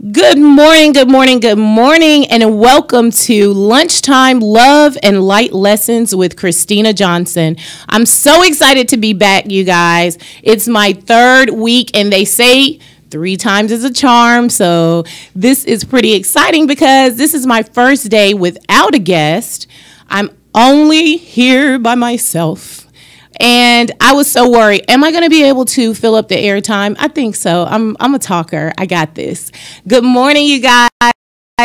Good morning, good morning, good morning, and welcome to Lunchtime Love and Light Lessons with Christina Johnson. I'm so excited to be back, you guys. It's my third week, and they say 3 times is a charm, so this is pretty exciting because this is my first day without a guest. I'm only here by myself. And I was so worried. Am I going to be able to fill up the airtime? I think so. I'm a talker. I got this. Good morning, you guys.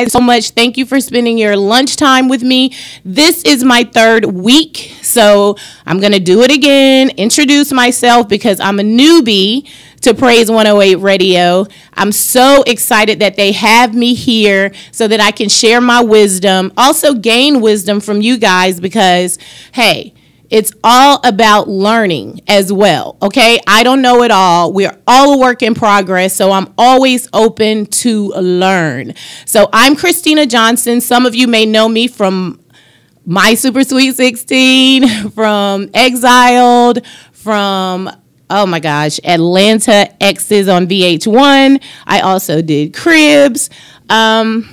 So much. Thank you for spending your lunchtime with me. This is my third week, so I'm going to do it again, introduce myself because I'm a newbie to Praise 108 Radio. I'm so excited that they have me here so that I can share my wisdom, also gain wisdom from you guys because, hey, it's all about learning as well, okay? I don't know it all. We're all a work in progress, so I'm always open to learn. So I'm Christina Johnson. Some of you may know me from My Super Sweet 16, from Exiled, from, oh my gosh, Atlanta X's on VH1. I also did Cribs. I'm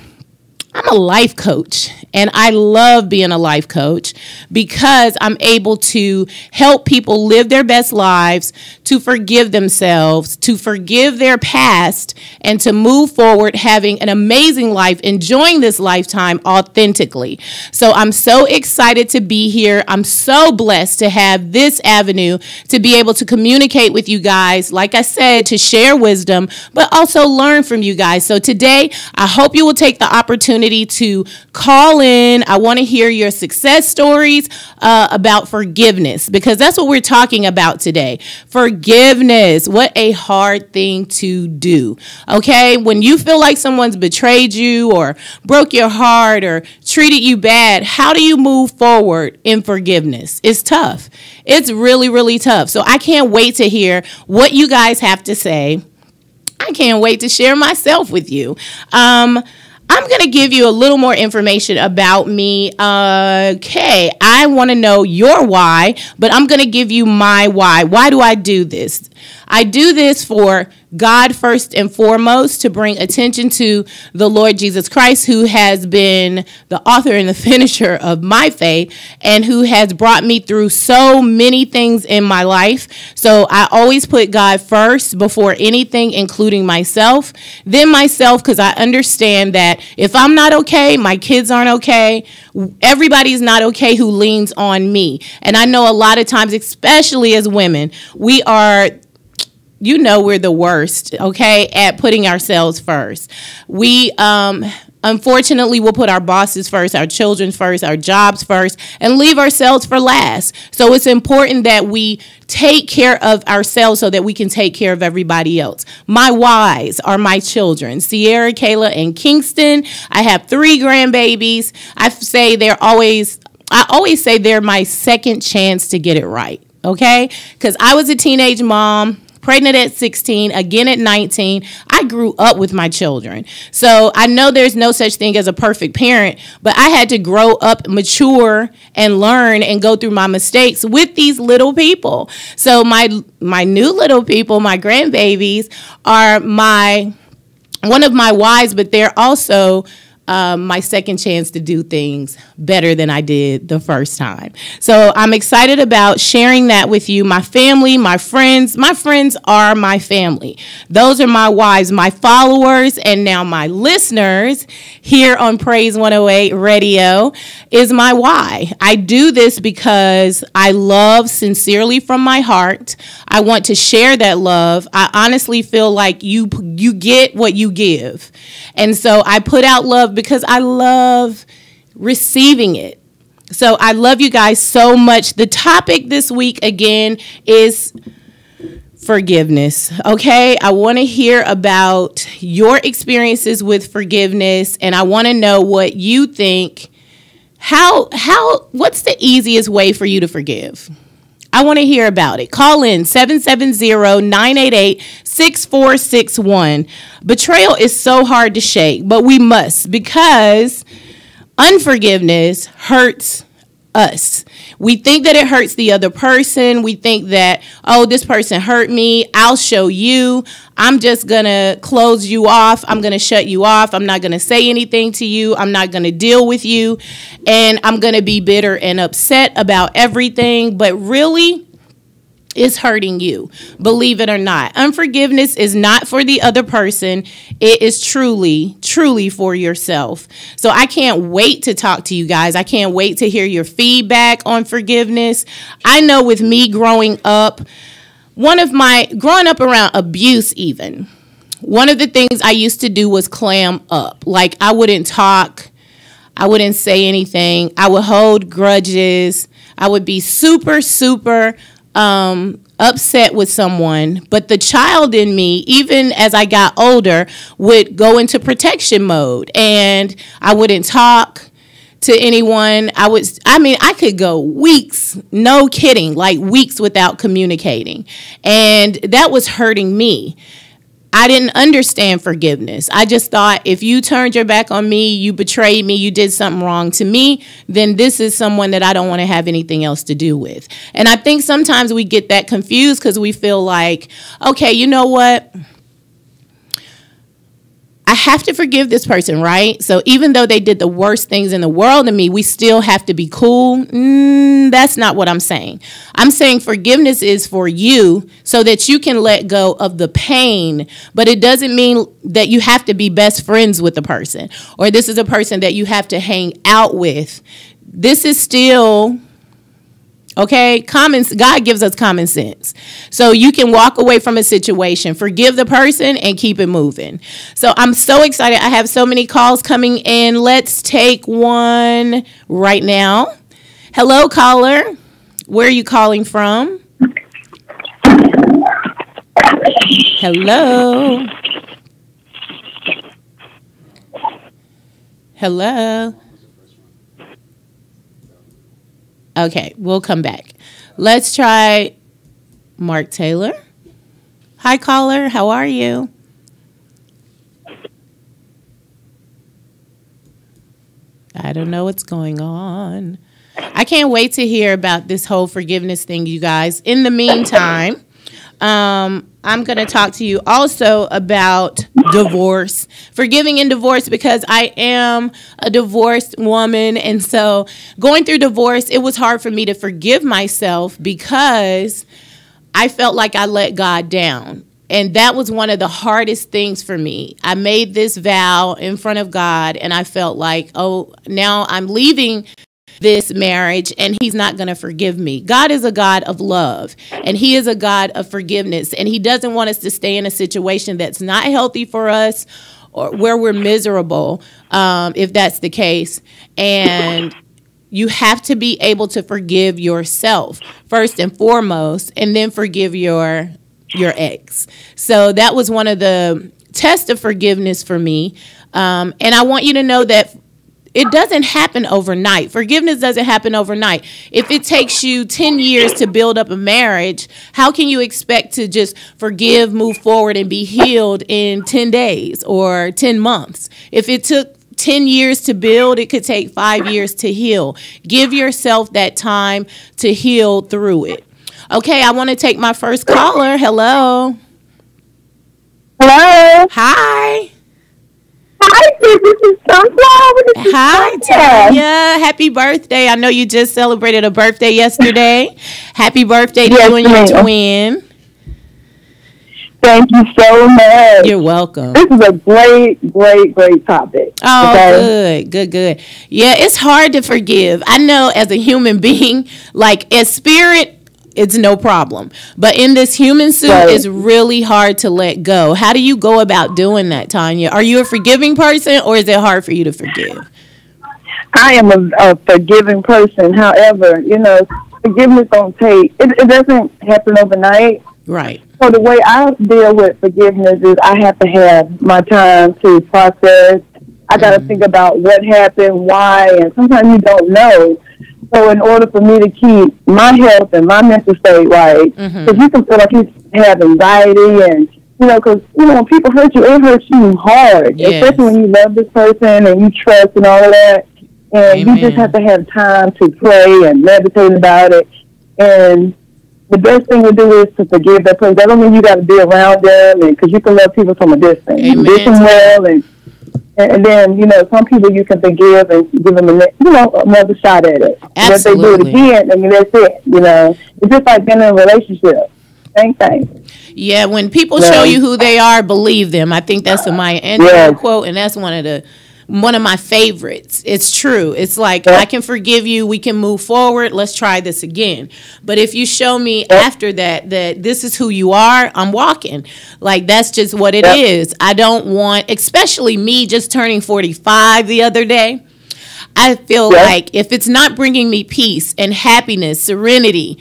a life coach, and I love being a life coach because I'm able to help people live their best lives, to forgive themselves, to forgive their past, and to move forward having an amazing life, enjoying this lifetime authentically. So I'm so excited to be here. I'm so blessed to have this avenue to be able to communicate with you guys, like I said, to share wisdom, but also learn from you guys. So today, I hope you will take the opportunity to call in. I want to hear your success stories about forgiveness because that's what we're talking about today. Forgiveness. What a hard thing to do. Okay? When you feel like someone's betrayed you or broke your heart or treated you bad, how do you move forward in forgiveness? It's tough. It's really, really tough. So I can't wait to hear what you guys have to say. I can't wait to share myself with you. I'm going to give you a little more information about me. Okay, I want to know your why, but I'm going to give you my why. Why do I do this? I do this for God first and foremost, to bring attention to the Lord Jesus Christ, who has been the author and the finisher of my faith and who has brought me through so many things in my life. So I always put God first before anything, including myself. Then myself, because I understand that if I'm not okay, my kids aren't okay. Everybody's not okay who leans on me. And I know a lot of times, especially as women, we are, you know, we're the worst, okay, at putting ourselves first. We, unfortunately, will put our bosses first, our children first, our jobs first, and leave ourselves for last. So it's important that we take care of ourselves so that we can take care of everybody else. My whys are my children, Sierra, Kayla, and Kingston. I have 3 grandbabies. I always say they're my second chance to get it right, okay? Because I was a teenage mom, pregnant at 16, again at 19. I grew up with my children. So I know there's no such thing as a perfect parent, but I had to grow up, mature, and learn and go through my mistakes with these little people. So my new little people, my grandbabies, are one of my whys, but they're also my second chance to do things better than I did the first time. So I'm excited about sharing that with you. My family, my friends are my family. Those are my wives, my followers, and now my listeners here on Praise 108 Radio is my why. I do this because I love sincerely from my heart. I want to share that love. I honestly feel like you get what you give. And so I put out love because I love receiving it. So I love you guys so much. The topic this week, again, is forgiveness, okay? I want to hear about your experiences with forgiveness, and I want to know what you think. What's the easiest way for you to forgive? I want to hear about it. Call in 770-988-6461. Betrayal is so hard to shake, but we must, because unforgiveness hurts us. We think that it hurts the other person. We think that, oh, this person hurt me. I'll show you. I'm just going to close you off. I'm going to shut you off. I'm not going to say anything to you. I'm not going to deal with you. And I'm going to be bitter and upset about everything. But really, it's hurting you, believe it or not. Unforgiveness is not for the other person. It is truly, truly for yourself. So I can't wait to talk to you guys. I can't wait to hear your feedback on forgiveness. I know with me growing up around abuse even, one of the things I used to do was clam up. Like I wouldn't talk. I wouldn't say anything. I would hold grudges. I would be super, super upset with someone, but the child in me, even as I got older, would go into protection mode, and I wouldn't talk to anyone. I could go weeks, no kidding, like weeks without communicating, and that was hurting me. I didn't understand forgiveness. I just thought if you turned your back on me, you betrayed me, you did something wrong to me, then this is someone that I don't want to have anything else to do with. And I think sometimes we get that confused because we feel like, okay, you know what? I have to forgive this person, right? So even though they did the worst things in the world to me, we still have to be cool. That's not what I'm saying. I'm saying forgiveness is for you so that you can let go of the pain, but it doesn't mean that you have to be best friends with the person or this is a person that you have to hang out with. This is still... okay, God gives us common sense. So you can walk away from a situation, forgive the person, and keep it moving. So I'm so excited. I have so many calls coming in. Let's take one right now. Hello, caller. Where are you calling from? Hello. Hello. Okay, we'll come back. Let's try Mark Taylor. Hi, caller. How are you? I don't know what's going on. I can't wait to hear about this whole forgiveness thing, you guys. In the meantime, I'm going to talk to you also about divorce, forgiving in divorce, because I am a divorced woman. And so going through divorce, it was hard for me to forgive myself because I felt like I let God down. And that was one of the hardest things for me. I made this vow in front of God, and I felt like, oh, now I'm leaving this marriage and he's not going to forgive me. God is a God of love, and he is a God of forgiveness, and he doesn't want us to stay in a situation that's not healthy for us or where we're miserable, if that's the case. And you have to be able to forgive yourself first and foremost, and then forgive your ex. So that was one of the tests of forgiveness for me. And I want you to know that it doesn't happen overnight. Forgiveness doesn't happen overnight. If it takes you 10 years to build up a marriage, how can you expect to just forgive, move forward, and be healed in 10 days or 10 months? If it took 10 years to build, it could take 5 years to heal. Give yourself that time to heal through it. Okay, I want to take my first caller. Hello. Hello. Hi. Hi, this is Sunflower. Hi, Tanya. Happy birthday. I know you just celebrated a birthday yesterday. Happy birthday to you and your twin. Thank you so much. You're welcome. This is a great topic. Oh, okay? Good. Yeah, it's hard to forgive. I know as a human being, like as spirit, it's no problem. But in this human suit, right, it's really hard to let go. How do you go about doing that, Tanya? Are you a forgiving person, or is it hard for you to forgive? I am a forgiving person. However, forgiveness don't take, it doesn't happen overnight. Right. So the way I deal with forgiveness is I have to have my time to process. I got to think about what happened, why, and sometimes you don't know. So in order for me to keep my health and my mental state right, because you can feel like you have anxiety and, because, when people hurt you, it hurts you hard, especially when you love this person and you trust and all of that. And Amen. you just have to have time to pray and meditate about it. And the best thing to do is to forgive that person. That don't mean you got to be around them, because you can love people from a distance. Amen. Wish them well, and then, some people you can forgive and give them another shot at it. And if they do it again, that's it. It's just like being in a relationship. Same thing. Yeah, when people show you who they are, believe them. I think that's a Maya Angelou quote, and that's one of my favorites. It's true. It's like, I can forgive you. We can move forward. Let's try this again. But if you show me after that this is who you are, I'm walking. Like, that's just what it is. I don't want, especially me just turning 45 the other day. I feel like if it's not bringing me peace and happiness, serenity,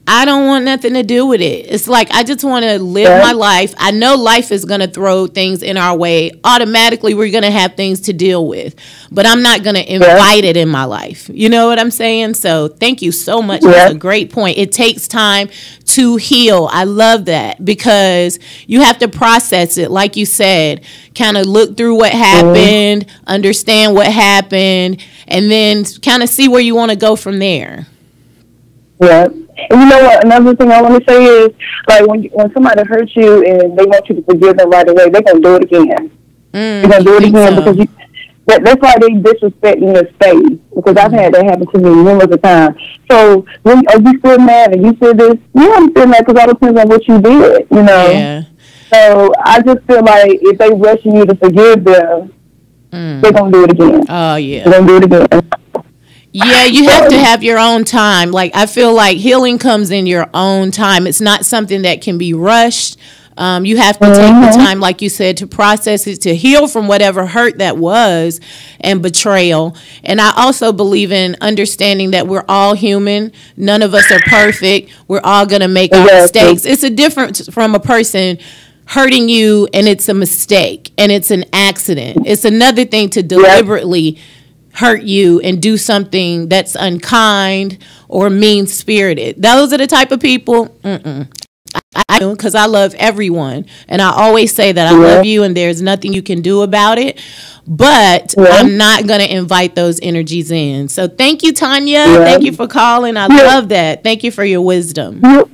I don't want nothing to do with it. It's like, I just want to live my life. I know life is going to throw things in our way. Automatically, we're going to have things to deal with. But I'm not going to invite it in my life. You know what I'm saying? So thank you so much. That's a great point. It takes time to heal. I love that, because you have to process it. Like you said, kind of look through what happened, understand what happened, and then kind of see where you want to go from there. Yeah. And you know what? Another thing I want to say is, like, when somebody hurts you and they want you to forgive them right away, they're going to do it again. They're going to do it again because that's why they disrespecting your space. Because I've had that happen to me numerous of times. So, are you still mad and you said this? Yeah, I'm still mad, because all depends on what you did, Yeah. So, I just feel like if they rushing you to forgive them, they're going to do it again. Oh, yeah. They're going to do it again. Yeah, you have to have your own time. Like, I feel like healing comes in your own time. It's not something that can be rushed. You have to take the time, like you said, to process it, to heal from whatever hurt that was and betrayal. And I also believe in understanding that we're all human. None of us are perfect. We're all going to make our mistakes. It's a difference from a person hurting you and it's a mistake and it's an accident. It's another thing to deliberately hurt you and do something that's unkind or mean-spirited. Those are the type of people, I do, because I love everyone. And I always say that I love you and there's nothing you can do about it. But I'm not going to invite those energies in. So thank you, Tanya. Thank you for calling. I love that. Thank you for your wisdom. You're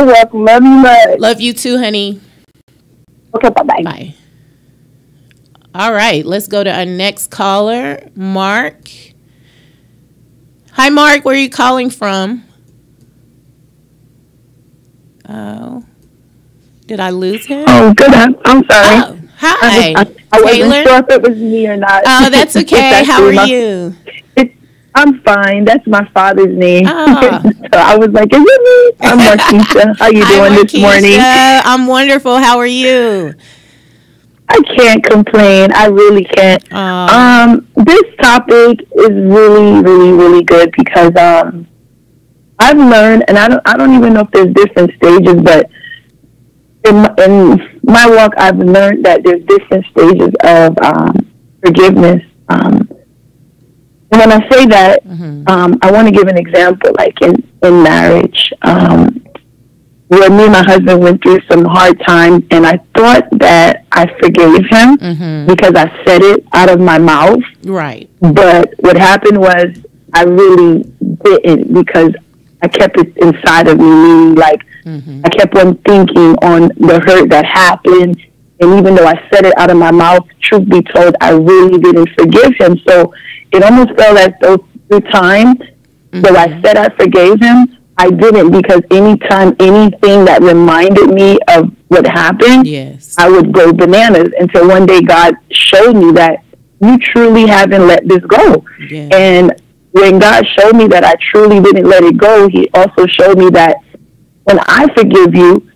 welcome. Love you much. Love you too, honey. Okay, bye-bye. Bye. All right, let's go to our next caller, Mark. Hi, Mark. Where are you calling from? Oh, did I lose him? Oh, good. I'm sorry. Oh, hi, I Taylor. wasn't sure if it was me or not. Oh, that's okay. How are you? I'm fine. That's my father's name. Oh. So I was like, is it me? I'm Marquisha. How you doing this morning? I'm wonderful. How are you? I can't complain. I really can't. This topic is really, really, really good because I've learned, and I don't even know if there's different stages, but in my walk, I've learned that there's different stages of forgiveness. And when I say that, I want to give an example, like in marriage, where me and my husband went through some hard times, and I thought that I forgave him because I said it out of my mouth. Right. But what happened was I really didn't, because I kept it inside of me, meaning like I kept on thinking on the hurt that happened. And even though I said it out of my mouth, truth be told, I really didn't forgive him. So it almost felt as though through time, though I said I forgave him, I didn't, because anytime anything that reminded me of what happened, I would go bananas, until one day God showed me that you truly haven't let this go. And when God showed me that I truly didn't let it go, he also showed me that when I forgive you,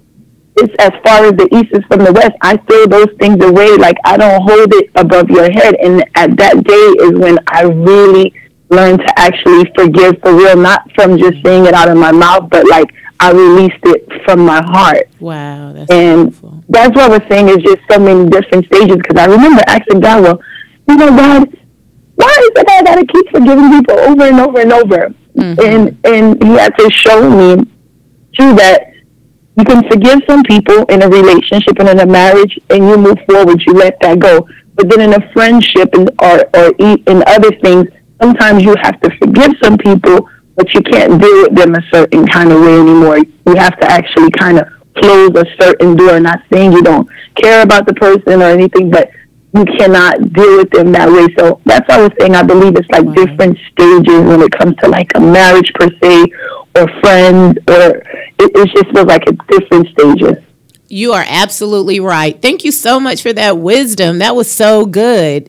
it's as far as the east is from the west. I throw those things away. Like, I don't hold it above your head. And at that day is when I really learned to actually forgive for real, not from just saying it out of my mouth, but like I released it from my heart. Wow, that's and beautiful. That's what I was saying, is just so many different stages, because I remember asking God, well, God, why is it that I got to keep forgiving people over and over and over? And he had to show me, too, that you can forgive some people in a relationship and in a marriage, and you move forward, you let that go. But then in a friendship or in other things, sometimes you have to forgive some people, but you can't deal with them a certain kind of way anymore. You have to actually kind of close a certain door. Not saying you don't care about the person or anything, but you cannot deal with them that way. So that's what I was saying. I believe it's like different stages when it comes to like a marriage per se, or friends, or it just feels like it's different stages. You are absolutely right. Thank you so much for that wisdom. That was so good.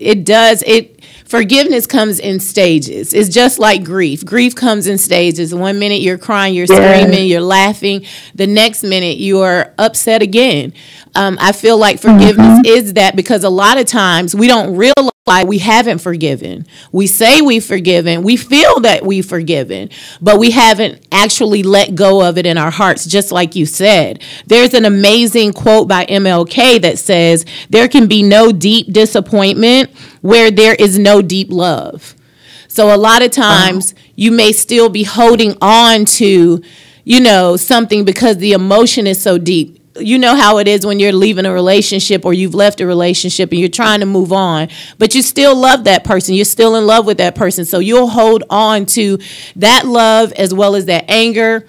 Forgiveness comes in stages. It's just like grief. Grief comes in stages. 1 minute you're crying, you're screaming, you're laughing. The next minute you are upset again. I feel like forgiveness is that, because a lot of times we don't realize we haven't forgiven. We say we've forgiven. We feel that we've forgiven, but we haven't actually let go of it in our hearts, just like you said. There's an amazing quote by MLK that says, there can be no deep disappointment where there is no deep love. So a lot of times you may still be holding on to, something because the emotion is so deep. You know how it is when you're leaving a relationship or you've left a relationship and you're trying to move on, but you still love that person. You're still in love with that person. So you'll hold on to that love as well as that anger.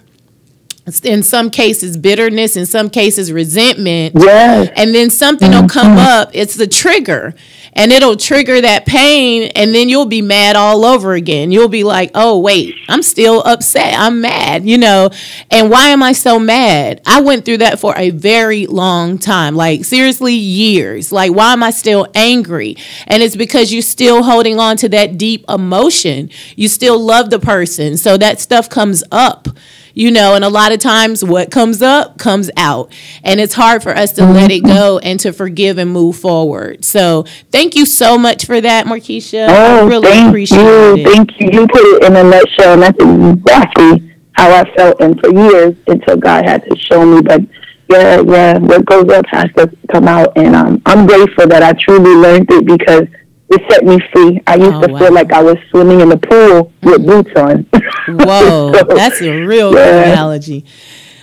In some cases, bitterness, in some cases, resentment. Yes. And then something will come up. It's the trigger. And it'll trigger that pain. And then you'll be mad all over again. You'll be like, oh, wait, I'm still upset. I'm mad, And why am I so mad? I went through that for a very long time. Like, seriously, years. Like, why am I still angry? And it's because you're still holding on to that deep emotion. You still love the person. So that stuff comes up. And a lot of times what comes up comes out. And it's hard for us to let it go and to forgive and move forward. So thank you so much for that, Markeisha. I really appreciate it. Thank you. You put it in a nutshell, and that's exactly how I felt. And for years, until God had to show me. But yeah, what goes up has to come out. And I'm grateful that I truly learned it, because it set me free. I used to feel like I was swimming in the pool with boots on. Whoa, so, that's a real good analogy.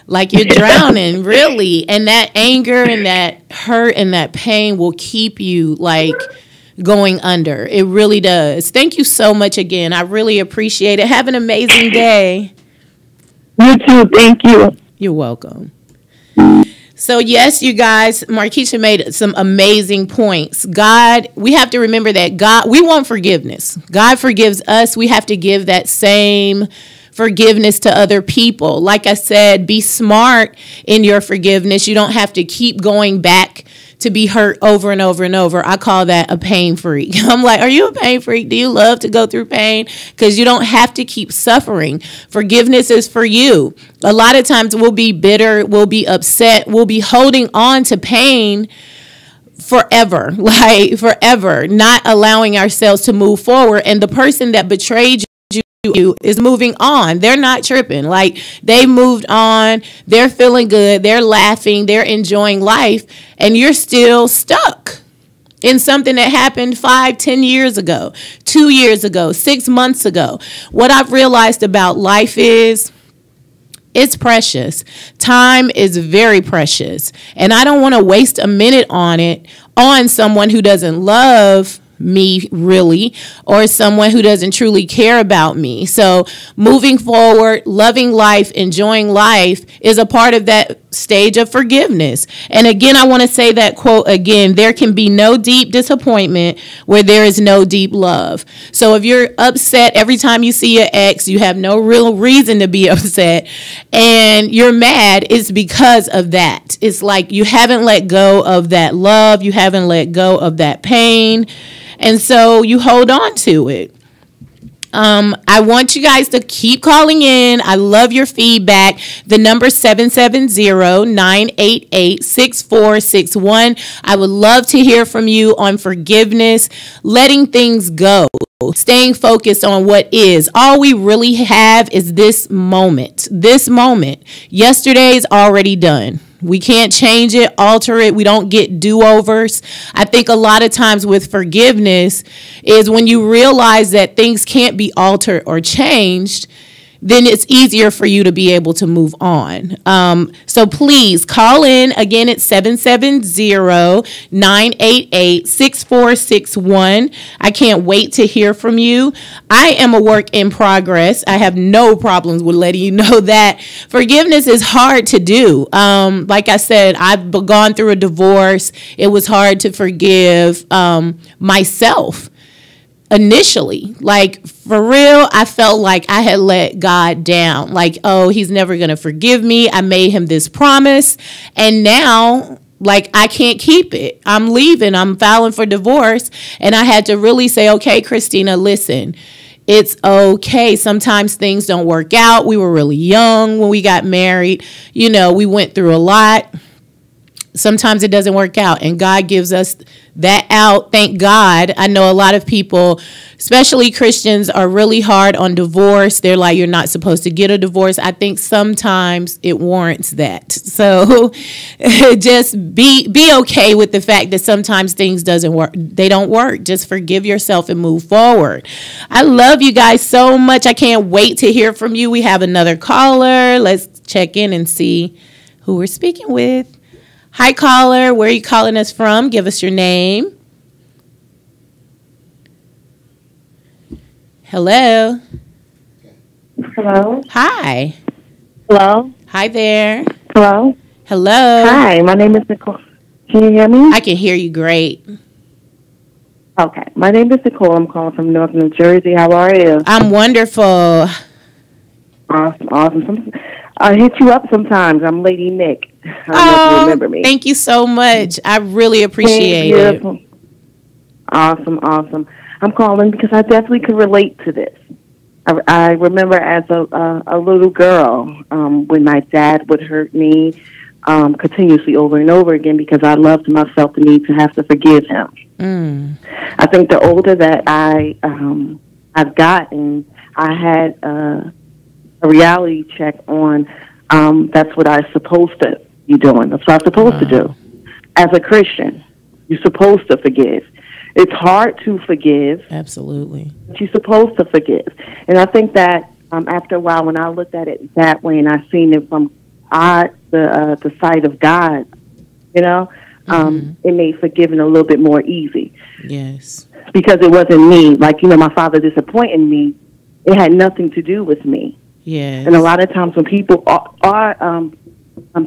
Like you're drowning, really. And that anger and that hurt and that pain will keep you like going under. It really does. Thank you so much again. I really appreciate it. Have an amazing day. You too. Thank you. You're welcome. So yes, you guys, Markeisha made some amazing points. We have to remember that we want forgiveness. God forgives us. We have to give that same forgiveness to other people. Like I said, be smart in your forgiveness. You don't have to keep going back to be hurt over and over and over. I call that a pain freak. I'm like, are you a pain freak? Do you love to go through pain? Because you don't have to keep suffering. Forgiveness is for you. A lot of times we'll be bitter, we'll be upset, we'll be holding on to pain forever, not allowing ourselves to move forward. And the person that betrayed you is moving on. They're not tripping. Like, they moved on. They're feeling good. They're laughing. They're enjoying life. And you're still stuck in something that happened 5-10 years ago, 2 years ago, 6 months ago. What I've realized about life is it's precious. Time is very precious. And I don't want to waste a minute on someone who doesn't love me really, or someone who doesn't truly care about me. So moving forward, loving life, enjoying life is a part of that stage of forgiveness. And again, I want to say that quote again, there can be no deep disappointment where there is no deep love. So if you're upset every time you see your ex, you have no real reason to be upset, and you're mad, it's because of that. It's like you haven't let go of that love. You haven't let go of that pain. And so you hold on to it. I want you guys to keep calling in. I love your feedback. The number 770-988-6461. I would love to hear from you on forgiveness, letting things go, staying focused on what is. All we really have is this moment. This moment. Yesterday is already done. We can't change it, alter it. We don't get do-overs. I think a lot of times with forgiveness is when you realize that things can't be altered or changed, then it's easier for you to be able to move on. So please call in. Again, it's 770-988-6461. I can't wait to hear from you. I am a work in progress. I have no problems with letting you know that. Forgiveness is hard to do. Like I said, I've gone through a divorce. It was hard to forgive myself. Initially, like for real, I felt like I had let God down. Like, oh, he's never going to forgive me. I made him this promise. And now, like, I can't keep it. I'm leaving. I'm filing for divorce. And I had to really say, okay, Christina, listen, it's okay. Sometimes things don't work out. We were really young when we got married. You know, we went through a lot. Sometimes it doesn't work out, and God gives us that out. Thank God. I know a lot of people, especially Christians, are really hard on divorce. They're like, you're not supposed to get a divorce. I think sometimes it warrants that. So just be okay with the fact that sometimes things doesn't work. They don't work. Just forgive yourself and move forward. I love you guys so much. I can't wait to hear from you. We have another caller. Let's check in and see who we're speaking with. Hi, caller. Where are you calling us from? Give us your name. Hello. Hello. Hi. Hello. Hi there. Hello. Hello. Hi, my name is Nicole. Can you hear me? I can hear you great. Okay. My name is Nicole. I'm calling from North New Jersey. How are you? I'm wonderful. Awesome. I hit you up sometimes. I'm Lady Nick. I don't know if you remember me. Thank you so much. I really appreciate it. Awesome. I'm calling because I definitely could relate to this. I remember as a little girl when my dad would hurt me continuously over and over again because I loved myself the need to have to forgive him. I think the older that I've gotten, I had a reality check on that's what I'm supposed to be doing. That's what I'm supposed to do. As a Christian, you're supposed to forgive. It's hard to forgive. Absolutely. But you're supposed to forgive. And I think that after a while, when I looked at it that way and I seen it from the side of God, you know, it made forgiving a little bit more easy. Yes. Because it wasn't me. Like, you know, my father disappointing me. It had nothing to do with me. Yes. And a lot of times when people are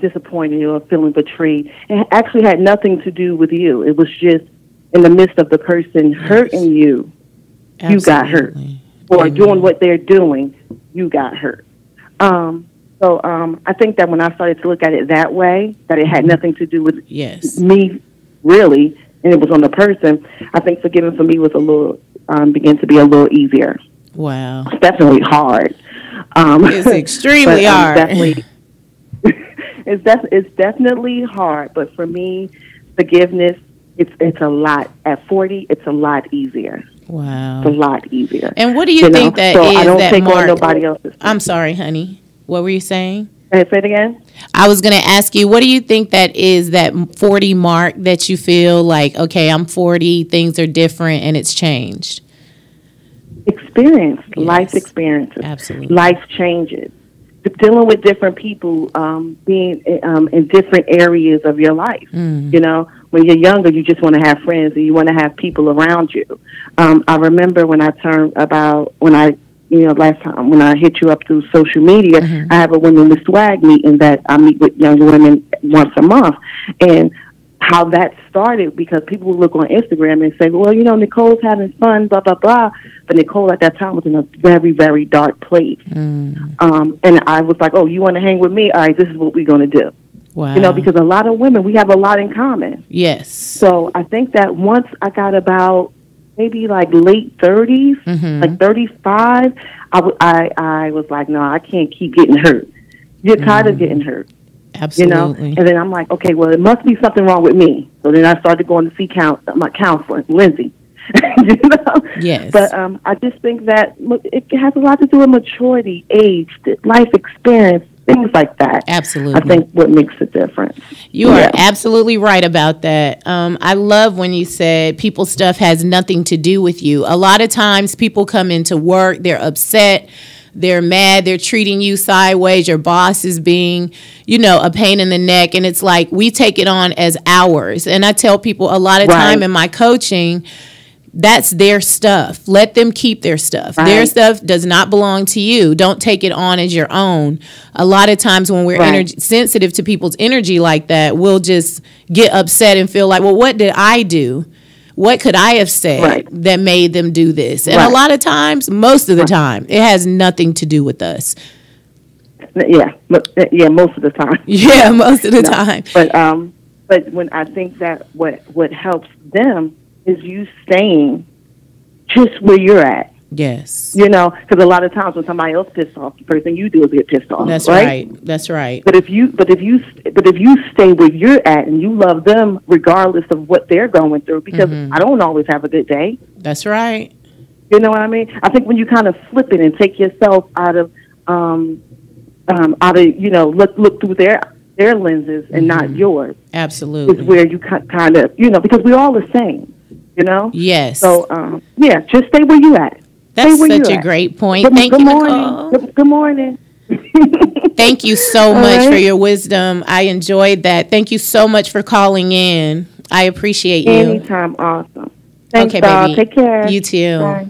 disappointed or feeling betrayed, it actually had nothing to do with you. It was just in the midst of the person hurting you, Absolutely. you got hurt. Or doing what they're doing, you got hurt. So I think that when I started to look at it that way, that it had nothing to do with me, really, and it was on the person, I think forgiving for me was began to be a little easier. Wow. It's definitely hard. It's extremely hard. It's definitely hard, but for me, forgiveness, it's a lot. At 40, it's a lot easier. Wow. It's a lot easier. And what do you think that so is I don't that take mark? on nobody else's. I'm sorry, honey. What were you saying? Can I say it again? I was going to ask you, what do you think that is, that 40 mark that you feel like, okay, I'm 40, things are different, and it's changed? Experience, Yes. life experiences. Absolutely. Life changes. Dealing with different people, being in different areas of your life. You know, when you're younger, you just want to have friends and you want to have people around you. I remember when last time when I hit you up through social media, I have a Women with Swag meeting that I meet with younger women once a month. And how that started, because people would look on Instagram and say, well, you know, Nicole's having fun, blah, blah, blah. But Nicole at that time was in a very, very dark place. And I was like, oh, you want to hang with me? All right, this is what we're going to do. Wow. You know, because a lot of women, we have a lot in common. Yes. So I think that once I got about maybe like late 30s, like 35, I was like, no, I can't keep getting hurt. You're tired of getting hurt. Absolutely. You know? And then I'm like, okay, well, it must be something wrong with me. So then I started going to see my counselor, Lindsay. You know? Yes. But I just think that it has a lot to do with maturity, age, life experience, things like that. Absolutely. I think what makes a difference. You are absolutely right about that. I love when you said people's stuff has nothing to do with you. A lot of times people come into work, they're upset. they're mad, they're treating you sideways, your boss is being, a pain in the neck. And it's like we take it on as ours. And I tell people a lot of time in my coaching, that's their stuff. Let them keep their stuff. Right. Their stuff does not belong to you. Don't take it on as your own. A lot of times when we're sensitive to people's energy like that, we'll just get upset and feel like, well, what did I do? What could I have said that made them do this? And a lot of times, most of the time, it has nothing to do with us. Yeah, most of the time. Yeah, most of the time. But when I think that what helps them is you staying just where you're at. Yes. Because a lot of times when somebody else pissed off, the first thing you do is get pissed off. That's right. That's right. But if you stay where you're at and you love them regardless of what they're going through, because I don't always have a good day. That's right. You know what I mean? I think when you kind of flip it and take yourself out of look through their lenses and not yours. Absolutely. Is where you kind of because we're all the same. Yes. So just stay where you at. That's such a great point. Thank you, Nicole. Good morning. Thank you so much for your wisdom. I enjoyed that. Thank you so much for calling in. I appreciate you. Anytime. Awesome. Thanks, okay, doll. baby. Take care. You too. Bye.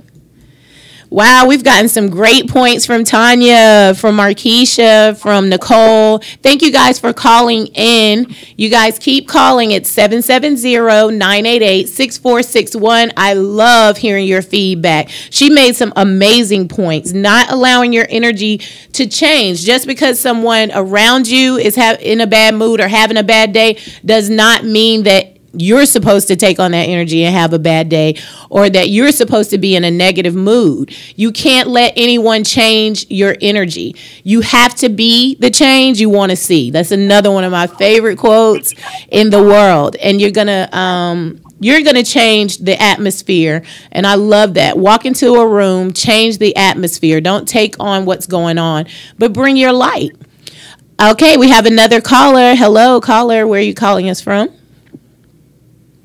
Wow, we've gotten some great points from Tanya, from Markeisha, from Nicole. Thank you guys for calling in. You guys keep calling at 770-988-6461. I love hearing your feedback. She made some amazing points. Not allowing your energy to change. Just because someone around you is in a bad mood or having a bad day does not mean that you're supposed to take on that energy and have a bad day, or that you're supposed to be in a negative mood. You can't let anyone change your energy. You have to be the change you want to see. That's another one of my favorite quotes in the world. And you're gonna change the atmosphere. And I love that. Walk into a room, change the atmosphere. Don't take on what's going on, but bring your light. Okay, we have another caller. Hello, caller. Where are you calling us from?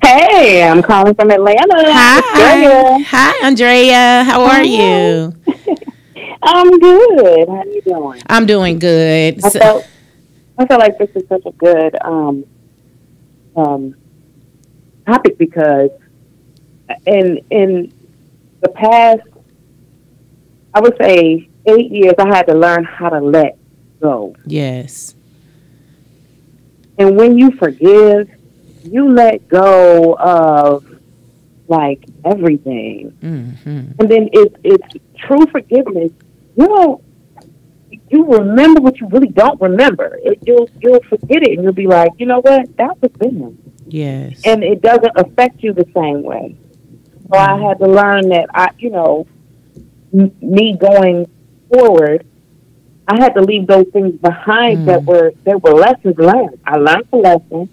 Hey, I'm calling from Atlanta. Hi. Hi, Andrea. How are you? I'm good. How are you doing? I'm doing good. I felt like this is such a good topic because in the past, I would say 8 years, I had to learn how to let go. Yes. And when you forgive, you let go of like everything, and then it's true forgiveness. You remember what you really don't remember. You'll forget it, and you'll be like, you know what, that was them. Yes, and it doesn't affect you the same way. So I had to learn that me going forward, I had to leave those things behind that were lessons learned. I learned the lesson.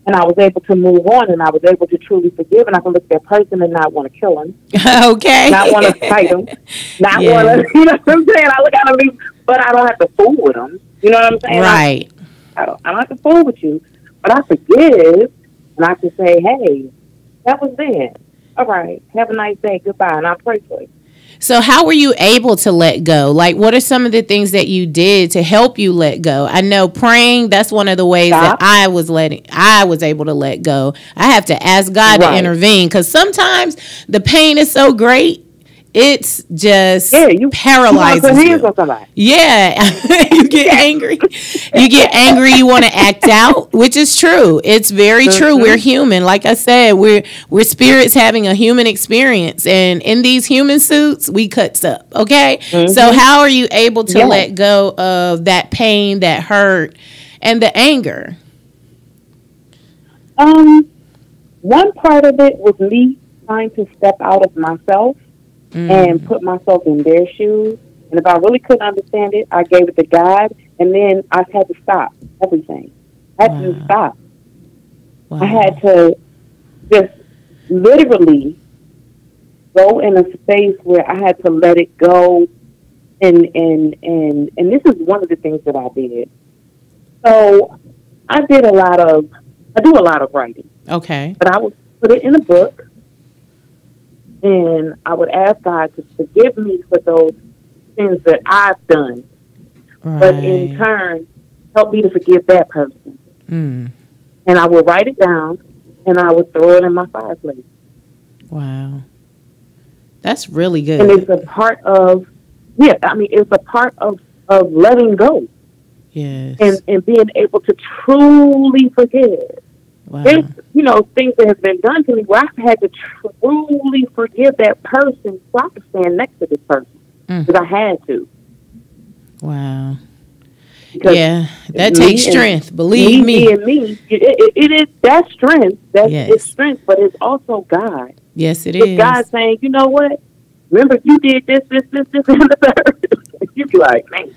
And I was able to move on, and I was able to truly forgive, and I can look at that person and not want to kill him. Okay. Not want to fight him. Not want to, you know what I'm saying? I look at him, but I don't have to fool with him. You know what I'm saying? Right. I don't have to fool with you, but I forgive, and I can say, hey, that was then. All right. Have a nice day. Goodbye. And I pray for you. So how were you able to let go? Like, what are some of the things that you did to help you let go? I know praying, that's one of the ways that I was able to let go. I have to ask God to intervene, because sometimes the pain is so great. It's just paralyzes you. Yeah, you get angry. You want to act out, which is true. It's very true. We're human. Like I said, we're spirits having a human experience, and in these human suits, we cuts up. Okay, so how are you able to let go of that pain, that hurt, and the anger? One part of it was me trying to step out of myself and put myself in their shoes. And if I really couldn't understand it, I gave it to God, and then I had to stop everything. I had to stop. I had to just literally go in a space where I had to let it go. And this is one of the things that I did. So I do a lot of writing. Okay. But I would put it in a book, and I would ask God to forgive me for those sins that I've done, but in turn, help me to forgive that person. And I would write it down, and I would throw it in my fireplace. Wow. That's really good. And it's a part of, it's a part of letting go. Yes. And being able to truly forgive. Wow. There's, things that have been done to me where I've had to truly forgive that person so I could stand next to this person. Because I had to. Wow. Because that takes strength. Believe me. It is that strength. It's strength, but it's also God. Yes, it it's is. God saying, you know what? Remember, you did this, and the third. You be like, man.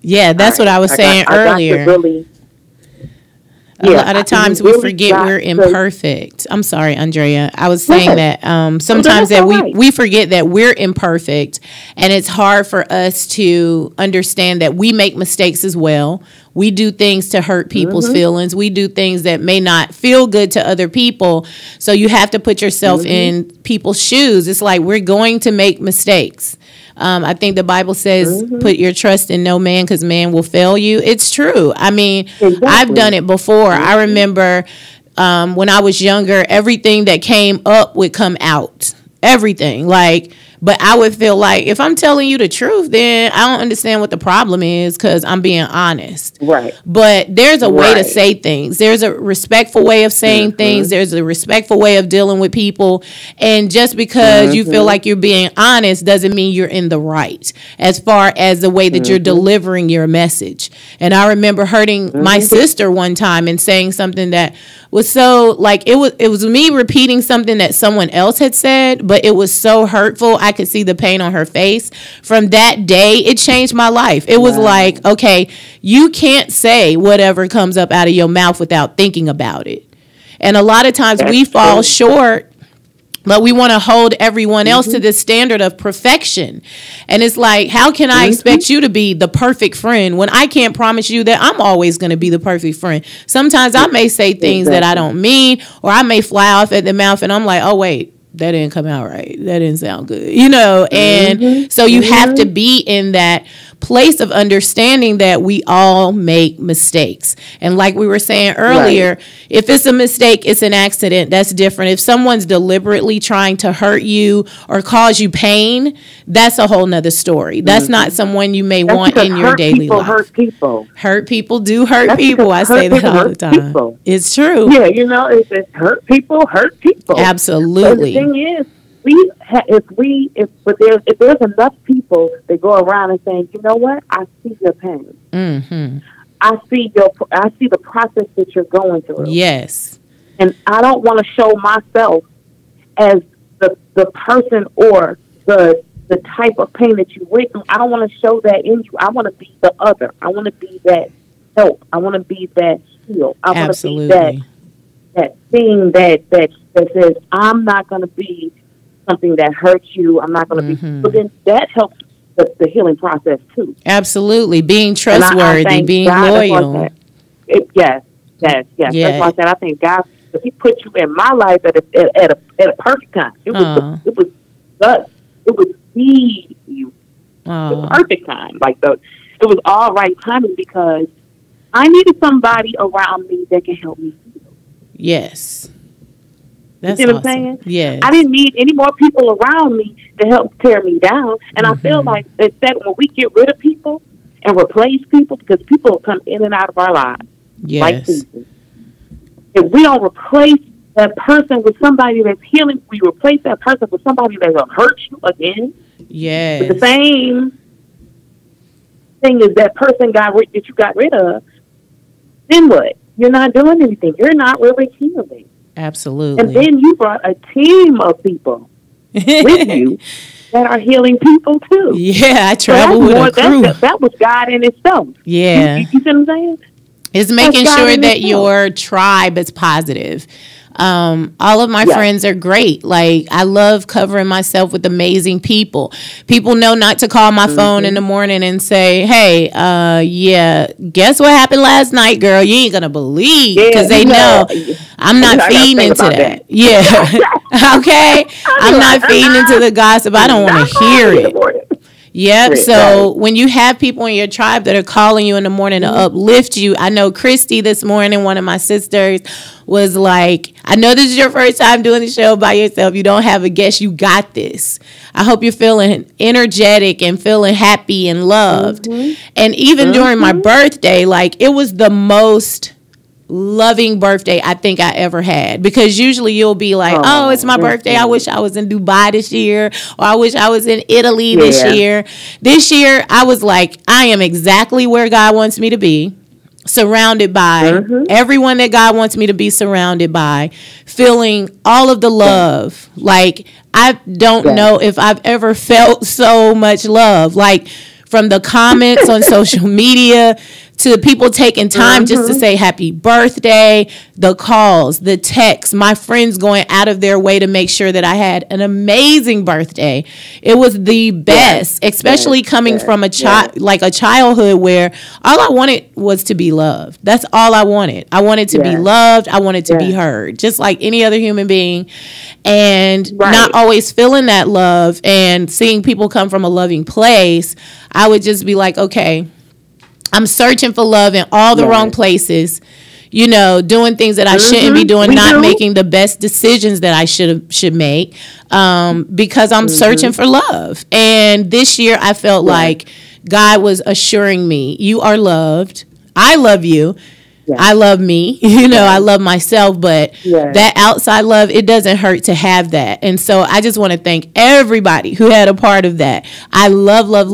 Yeah, that's what I was saying earlier. A lot of times we forget we're imperfect. I'm sorry, Andrea. I was saying that sometimes that we forget that we're imperfect, and it's hard for us to understand that we make mistakes as well. We do things to hurt people's feelings. We do things that may not feel good to other people. So you have to put yourself in people's shoes. It's like we're going to make mistakes. I think the Bible says, put your trust in no man because man will fail you. It's true. I mean, I've done it before. I remember when I was younger, everything that came up would come out. Everything. But I would feel like if I'm telling you the truth, then I don't understand what the problem is because I'm being honest. Right. But there's a way to say things. There's a respectful way of saying things. There's a respectful way of dealing with people. And just because you feel like you're being honest doesn't mean you're in the right as far as the way that you're delivering your message. And I remember hurting my sister one time and saying something that was so it was me repeating something that someone else had said, but it was so hurtful. I could see the pain on her face. From that day, it changed my life. It was like, okay, you can't say whatever comes up out of your mouth without thinking about it. And a lot of times we fall short, but we want to hold everyone else to this standard of perfection. And it's like, how can I expect you to be the perfect friend when I can't promise you that I'm always going to be the perfect friend? Sometimes I may say things that I don't mean, or I may fly off at the mouth and I'm like, oh, wait, that didn't come out right. That didn't sound good, and so you have to be in that place of understanding that we all make mistakes. And like we were saying earlier, if it's a mistake, it's an accident. That's different. If someone's deliberately trying to hurt you or cause you pain, that's a whole nother story. That's not someone you may want in your daily life. Hurt people. Hurt people do hurt people. I say that all the time. People. It's true. Yeah, it's hurt people hurt people. Absolutely. So the thing is, if there's enough people that go around and saying, you know what, I see your pain. I see the process that you're going through. Yes. And I don't want to show myself as the person or the type of pain that you went through. I don't want to show that in you. I want to be the other. I want to be that help. I want to be that heal. I want to be that thing that says, I'm not going to be something that hurts you. I'm not going to be. But then that helps the healing process too. Absolutely, being trustworthy, being loyal. Yes. That's why I said I thank God that He put you in my life at a perfect time. It was the perfect time. It was all right timing because I needed somebody around me that can help me heal. Yes. That's you see what I'm saying? Yes. I didn't need any more people around me to help tear me down. And I feel like that when we get rid of people and replace people, because people come in and out of our lives. Yes. Like seasons. If we don't replace that person with somebody that's healing, we replace that person with somebody that will hurt you again. Yes. With the same thing as that person that you got rid of, then what? You're not doing anything. You're not really healing. Absolutely. And then you brought a team of people with you that are healing people too. Yeah, I travel with a crew. That was God in itself. Yeah. You see what I'm saying? It's making sure that your tribe is positive. All of my friends are great. Like, I love covering myself with amazing people. People know not to call my phone in the morning and say, hey, guess what happened last night, girl? You ain't gonna believe, because they know I'm not feeding into that. Yeah. Okay. I'm not feeding into the gossip. I don't want to hear it. Yep. So when you have people in your tribe that are calling you in the morning to uplift you, I know Christy this morning, one of my sisters, was like, I know this is your first time doing the show by yourself. You don't have a guest. You got this. I hope you're feeling energetic and feeling happy and loved. And even during my birthday, like, it was the most loving birthday I think I ever had, because usually you'll be like, oh, it's my birthday, I wish I was in Dubai this year, or I wish I was in Italy this year. This year I was like, I am exactly where God wants me to be, surrounded by everyone that God wants me to be surrounded by, feeling all of the love. Like, I don't know if I've ever felt so much love, like, from the comments on social media to people taking time just to say happy birthday, the calls, the texts, my friends going out of their way to make sure that I had an amazing birthday. It was the best, especially coming from a like a childhood where all I wanted was to be loved. That's all I wanted. I wanted to be loved. I wanted to be heard, just like any other human being. And not always feeling that love and seeing people come from a loving place, I would just be like, okay, I'm searching for love in all the wrong places, you know, doing things that I shouldn't be doing, not making the best decisions that I should make, because I'm searching for love. And this year I felt like God was assuring me, you are loved. I love you. I love me, you know, I love myself, but that outside love, it doesn't hurt to have that. And so I just want to thank everybody who had a part of that. I loved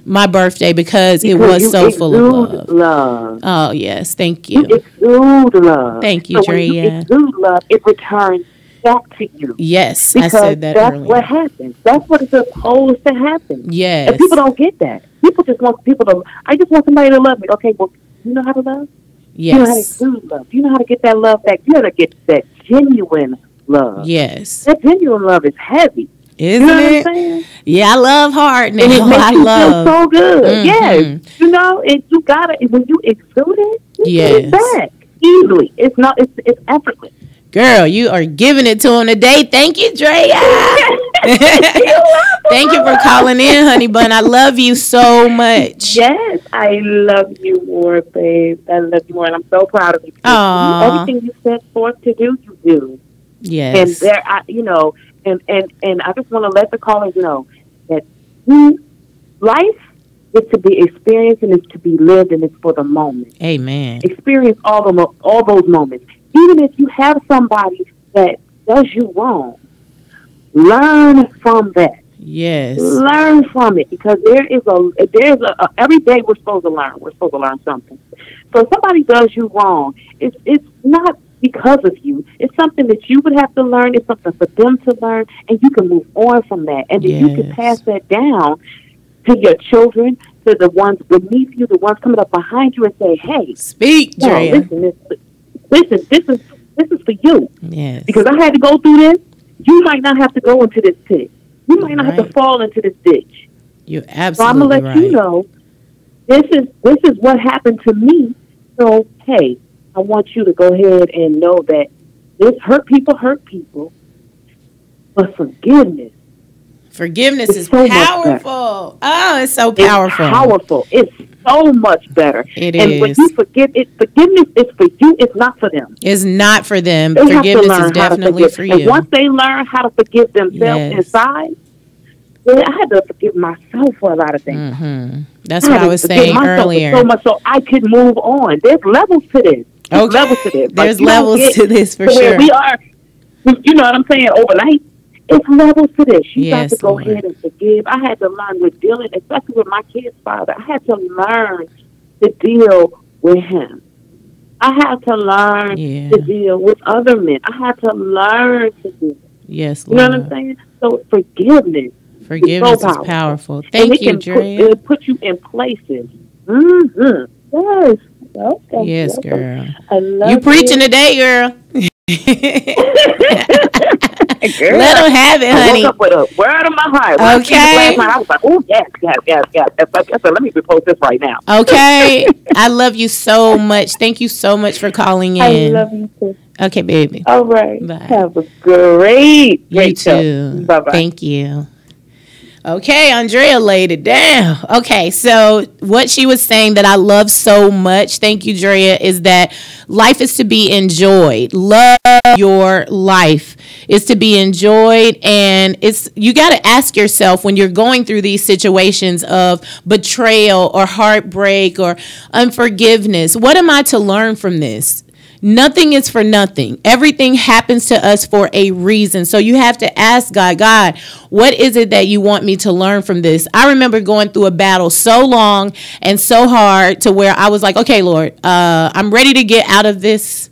my birthday because it was so full of love. Oh, yes. Thank you. You exude love. Thank you, Drea. When you exude love, it returns back to you. Yes, because I said that that's earlier. what happens. That's what is supposed to happen. Yes. And people don't get that. People just want people to, I just want somebody to love me. Okay, well, you know how to love? Yes. You know how to exude love. You know how to get that love back. You know how to get that genuine love. Yes. That genuine love is heavy. Isn't you know it? What I'm saying? Yeah, I love hard now. And it makes you love. feel so good. Yes. You know, you gotta, when you exude it, you get it back easily. It's not, it's effortless. Girl, you are giving it to him today. Thank you, Drea. Thank you for calling in, honey bun. I love you so much. Yes, I love you more, babe. I love you more, and I'm so proud of you. Everything you set forth to do, you do. Yes. And there, you know, and I just want to let the callers know that life is to be experienced and it's to be lived, and it's for the moment. Amen. Experience all those moments. Even if you have somebody that does you wrong, learn from that. Yes. Learn from it, because there's a every day we're supposed to learn. We're supposed to learn something. So if somebody does you wrong, it's not because of you. It's something that you would have to learn. It's something for them to learn, and you can move on from that. And then you can pass that down to your children, to the ones beneath you, the ones coming up behind you, and say, "Hey, speak, Drea. Listen, this is for you." Yes. Because I had to go through this. You might not have to go into this pit. You might not have to fall into this ditch. You're absolutely so I'm gonna let you know this is what happened to me. So hey, I want you to go ahead and know that this hurt people, but forgiveness is so powerful. Oh, it's so powerful. It's powerful. It's so much better. It and is. When you forgive, forgiveness is for you. It's not for them. It's not for them. They Forgiveness is definitely for you. And once they learn how to forgive themselves inside, then I had to forgive myself for a lot of things. Mm-hmm. That's what I was saying earlier. So much so I could move on. There's levels to this. There's levels to this for sure. We are, you know what I'm saying, overnight. It's levels to this. You got to go ahead and forgive. I had to learn with dealing, especially with my kid's father. I had to learn to deal with him. I had to learn to deal with other men. I had to learn to do it. Yes, Lord. You know what I'm saying? So forgiveness is powerful. Thank you, Drea. It'll put you in places. Mm-hmm. Yes. Okay. Yes, girl. I love you preaching today, girl. Girl, let them have it, honey. I woke up with a word of my heart. Okay. Last night, I was like, oh, yes. I said, let me propose this right now. Okay. I love you so much. Thank you so much for calling in. I love you too. Okay, baby. All right. Bye. Have a great you too. Bye-bye. Thank you. Okay, Andrea laid it down. Okay, so what she was saying that I love so much, thank you, Drea, is that life is to be enjoyed. Love your life is to be enjoyed, and you got to ask yourself when you're going through these situations of betrayal or heartbreak or unforgiveness, what am I to learn from this? Nothing is for nothing. Everything happens to us for a reason. So you have to ask God, what is it that you want me to learn from this? I remember going through a battle so long and so hard to where I was like, okay, Lord, I'm ready to get out of this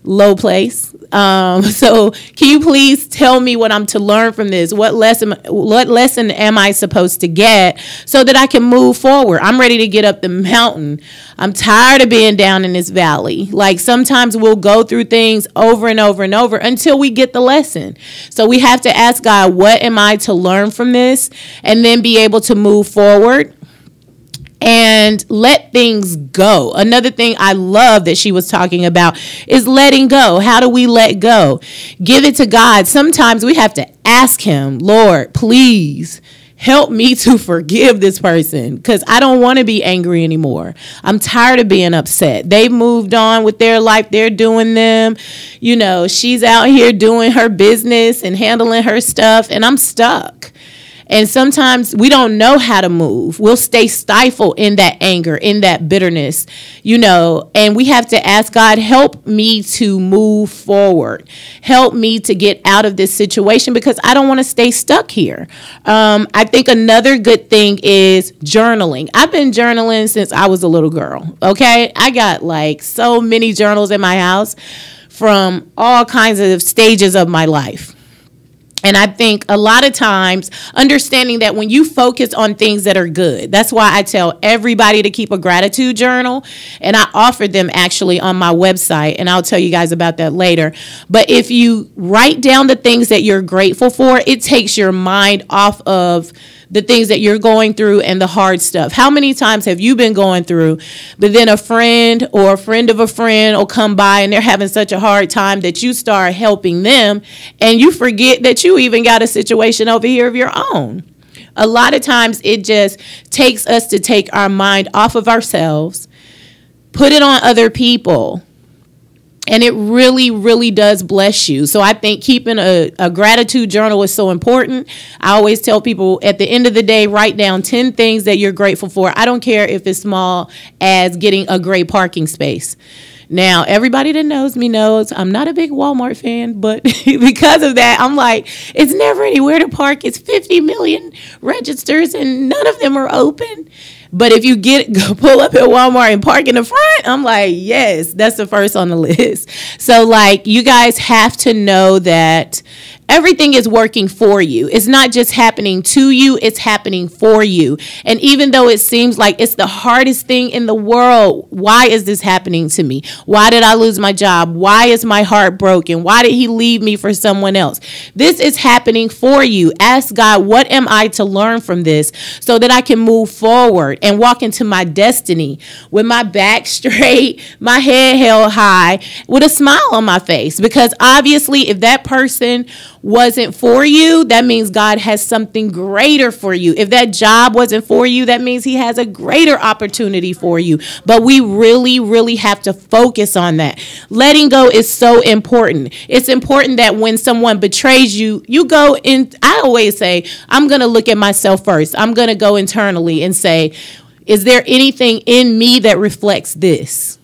low place. So can you please tell me what I'm to learn from this? What lesson am I supposed to get so that I can move forward? I'm ready to get up the mountain. I'm tired of being down in this valley. Like sometimes we'll go through things over and over and over until we get the lesson. So we have to ask God, what am I to learn from this? And then be able to move forward and let things go. Another thing I love that she was talking about is letting go. How do we let go? Give it to God. Sometimes we have to ask him, Lord, please help me to forgive this person because I don't want to be angry anymore. I'm tired of being upset. They've moved on with their life. They're doing them. You know, she's out here doing her business and handling her stuff, and I'm stuck. And sometimes we don't know how to move. We'll stay stifled in that anger, in that bitterness, you know, and we have to ask God, help me to move forward. Help me to get out of this situation because I don't want to stay stuck here. I think another good thing is journaling. I've been journaling since I was a little girl, okay? I got like so many journals in my house from all kinds of stages of my life. And I think a lot of times understanding that when you focus on things that are good, that's why I tell everybody to keep a gratitude journal. And I offer them actually on my website, and I'll tell you guys about that later. But if you write down the things that you're grateful for, it takes your mind off of the things that you're going through and the hard stuff. How many times have you been going through, but then a friend or a friend of a friend will come by and they're having such a hard time that you start helping them and you forget that you even got a situation over here of your own? A lot of times it just takes us to take our mind off of ourselves, put it on other people, and it really, really does bless you. So I think keeping a gratitude journal is so important. I always tell people at the end of the day, write down 10 things that you're grateful for. I don't care if it's small as getting a great parking space. Now, everybody that knows me knows I'm not a big Walmart fan, but because of that, I'm like, it's never anywhere to park. It's 50 million registers and none of them are open. But if you pull up at Walmart and park in the front, I'm like, yes, that's the first on the list. So like, you guys have to know that everything is working for you. It's not just happening to you, it's happening for you. And even though it seems like it's the hardest thing in the world, why is this happening to me? Why did I lose my job? Why is my heart broken? Why did he leave me for someone else? This is happening for you. Ask God, what am I to learn from this so that I can move forward and walk into my destiny with my back straight, my head held high, with a smile on my face? Because obviously, if that person wasn't for you, that means God has something greater for you. If that job wasn't for you, that means he has a greater opportunity for you. But we really, really have to focus on that. Letting go is so important. It's important that when someone betrays you, you go in. I always say, I'm going to look at myself first. I'm going to go internally and say, is there anything in me that reflects this?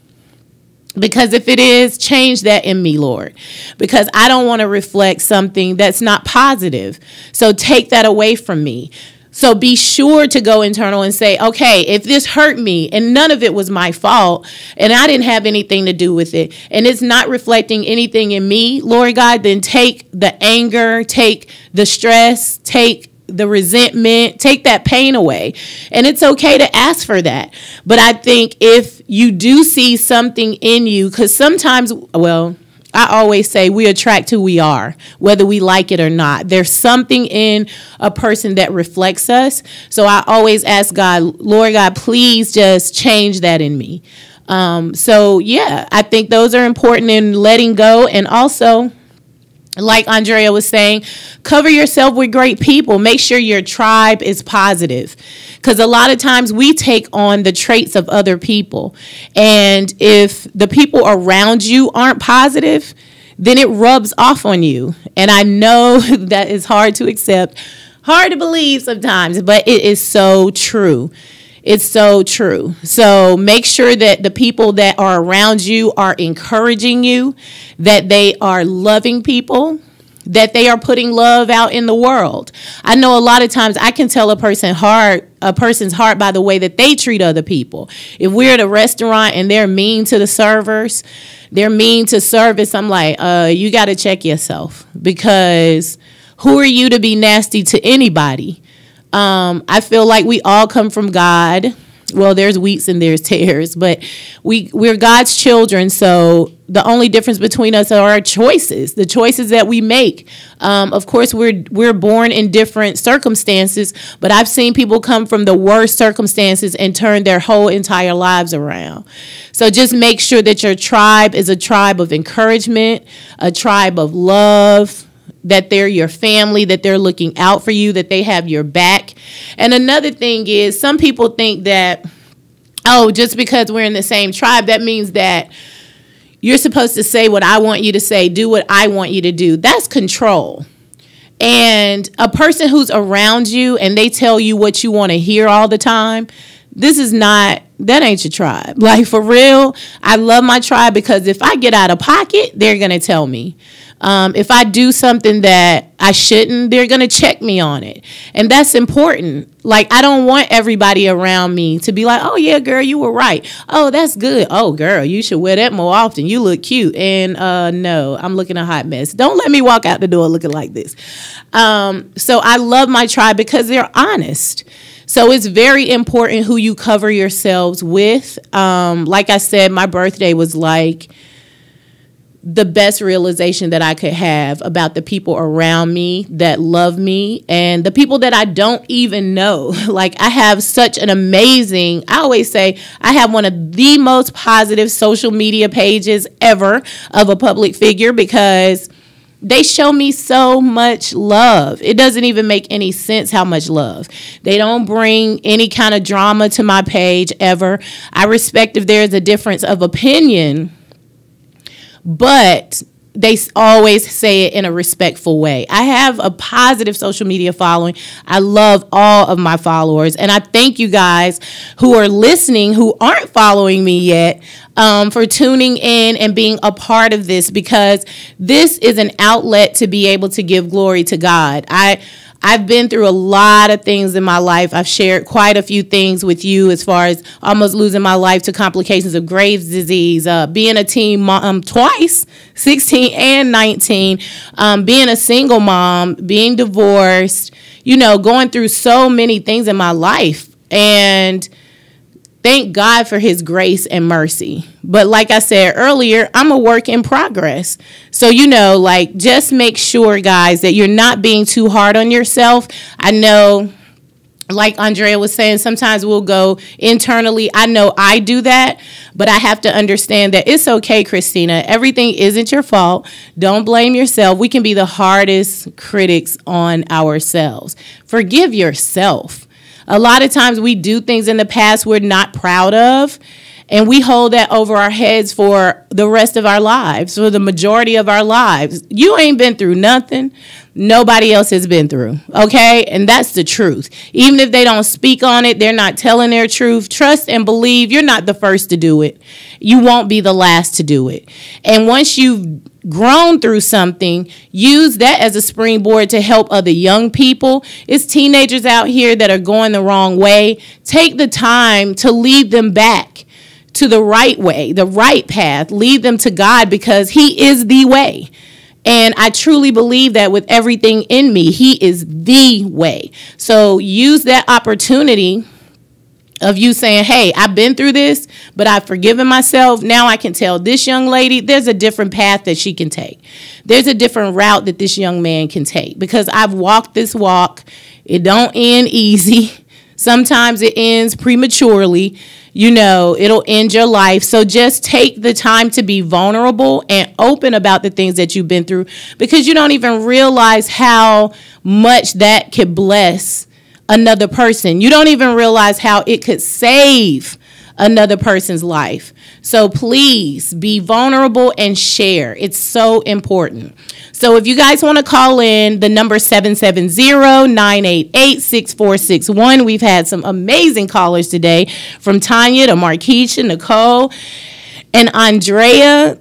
Because if it is, change that in me, Lord, because I don't want to reflect something that's not positive. So take that away from me. So be sure to go internal and say, okay, if this hurt me and none of it was my fault and I didn't have anything to do with it and it's not reflecting anything in me, Lord God, then take the anger, take the stress, take the resentment, take that pain away. And it's okay to ask for that. But I think if you do see something in you, because sometimes, well, I always say we attract who we are, whether we like it or not. There's something in a person that reflects us. So I always ask God, Lord God, please just change that in me. So yeah, I think those are important in letting go. And also, Like Andrea was saying, cover yourself with great people. Make sure your tribe is positive. Because a lot of times we take on the traits of other people. And if the people around you aren't positive, then it rubs off on you. And I know that is hard to accept, hard to believe sometimes, but it is so true. It's so true. So make sure that the people that are around you are encouraging you, that they are loving people, that they are putting love out in the world. I know a lot of times I can tell a person's heart by the way that they treat other people. If we're at a restaurant and they're mean to the servers, they're mean to service, I'm like, you got to check yourself, because who are you to be nasty to anybody? I feel like we all come from God. Well, there's wheats and there's tares, but we're God's children. So the only difference between us are our choices, the choices that we make. Of course, we're born in different circumstances, but I've seen people come from the worst circumstances and turn their whole entire lives around. So just make sure that your tribe is a tribe of encouragement, a tribe of love, that they're your family, that they're looking out for you, that they have your back. And another thing is, some people think that, oh, just because we're in the same tribe, that means that you're supposed to say what I want you to say, do what I want you to do. That's control. And a person who's around you and they tell you what you want to hear all the time, that ain't your tribe. Like, for real, I love my tribe, because if I get out of pocket, they're going to tell me. If I do something that I shouldn't, they're going to check me on it. And that's important. Like, I don't want everybody around me to be like, oh, yeah, girl, you were right. Oh, that's good. Oh, girl, you should wear that more often. You look cute. And no, I'm looking a hot mess. Don't let me walk out the door looking like this. So I love my tribe because they're honest. So it's very important who you cover yourselves with. Like I said, my birthday was like the best realization that I could have about the people around me that love me and the people that I don't even know. Like, I have such an amazing, I always say I have one of the most positive social media pages ever of a public figure, because they show me so much love. It doesn't even make any sense how much love. They don't bring any kind of drama to my page ever. I respect if there's a difference of opinion, but they always say it in a respectful way. I have a positive social media following. I love all of my followers. And I thank you guys who are listening, who aren't following me yet, for tuning in and being a part of this, because this is an outlet to be able to give glory to God. I've been through a lot of things in my life. I've shared quite a few things with you, as far as almost losing my life to complications of Graves' disease, being a teen mom twice, 16 and 19, being a single mom, being divorced, going through so many things in my life. And thank God for his grace and mercy. But like I said earlier, I'm a work in progress. So, just make sure, guys, that you're not being too hard on yourself. I know, like Andrea was saying, sometimes we'll go internally. I know I do that, but I have to understand that it's okay, Christina. Everything isn't your fault. Don't blame yourself. We can be the hardest critics on ourselves. Forgive yourself. A lot of times we do things in the past we're not proud of, and we hold that over our heads for the rest of our lives, for the majority of our lives. You ain't been through nothing nobody else has been through, okay? And that's the truth. Even if they don't speak on it, they're not telling their truth. Trust and believe you're not the first to do it. You won't be the last to do it. And once you've grown through something, use that as a springboard to help other young people. It's teenagers out here that are going the wrong way. Take the time to lead them back to the right way, the right path. Lead them to God, because he is the way. And I truly believe that with everything in me. He is the way. So use that opportunity of you saying, hey, I've been through this, but I've forgiven myself. Now I can tell this young lady there's a different path that she can take. There's a different route that this young man can take, because I've walked this walk. It don't end easy. Sometimes it ends prematurely. it'll end your life. So just take the time to be vulnerable and open about the things that you've been through, because you don't even realize how much that could bless another person. You don't even realize how it could save another person's life. So please be vulnerable and share. It's so important. So if you guys want to call in, the number 770-988-6461. We've had some amazing callers today, from Tanya to Marquisha, Nicole, and Andrea,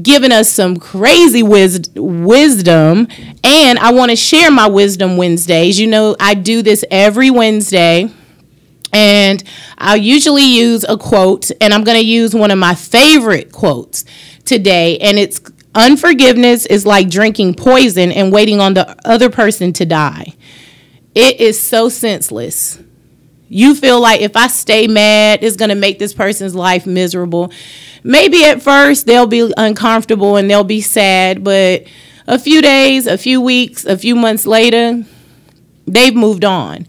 giving us some crazy wisdom. And I want to share my Wisdom Wednesdays. I do this every Wednesday. And I'll usually use a quote, and I'm going to use one of my favorite quotes today. And it's, unforgiveness is like drinking poison and waiting on the other person to die. It is so senseless. You feel like if I stay mad, it's going to make this person's life miserable. Maybe at first they'll be uncomfortable and they'll be sad, but a few days, a few weeks, a few months later, they've moved on.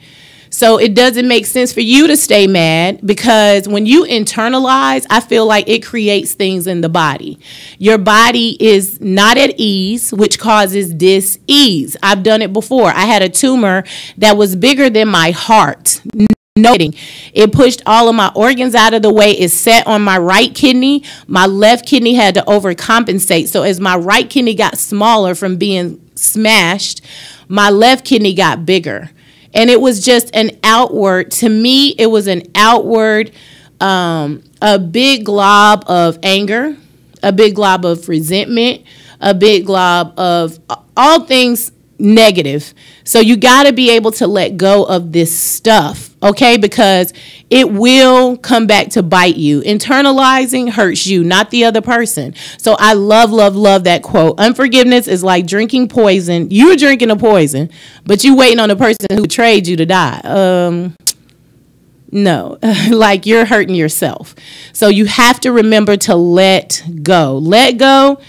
So it doesn't make sense for you to stay mad, because when you internalize, I feel like it creates things in the body. Your body is not at ease, which causes dis-ease. I've done it before. I had a tumor that was bigger than my heart. No kidding. It pushed all of my organs out of the way. It sat on my right kidney. My left kidney had to overcompensate. So as my right kidney got smaller from being smashed, my left kidney got bigger. And it was just an outward, to me, it was an outward, a big glob of anger, a big glob of resentment, a big glob of all things negative. So you got to be able to let go of this stuff, okay? Because it will come back to bite you. Internalizing hurts you, not the other person. So I love, love, love that quote. Unforgiveness is like drinking poison. You're drinking a poison, but you waiting on the person who betrayed you to die. No, like you're hurting yourself. So you have to remember to let go. Let go.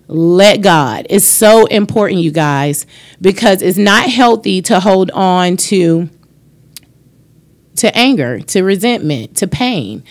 Let God. It's so important, you guys, because it's not healthy to hold on to anger, to resentment, to pain.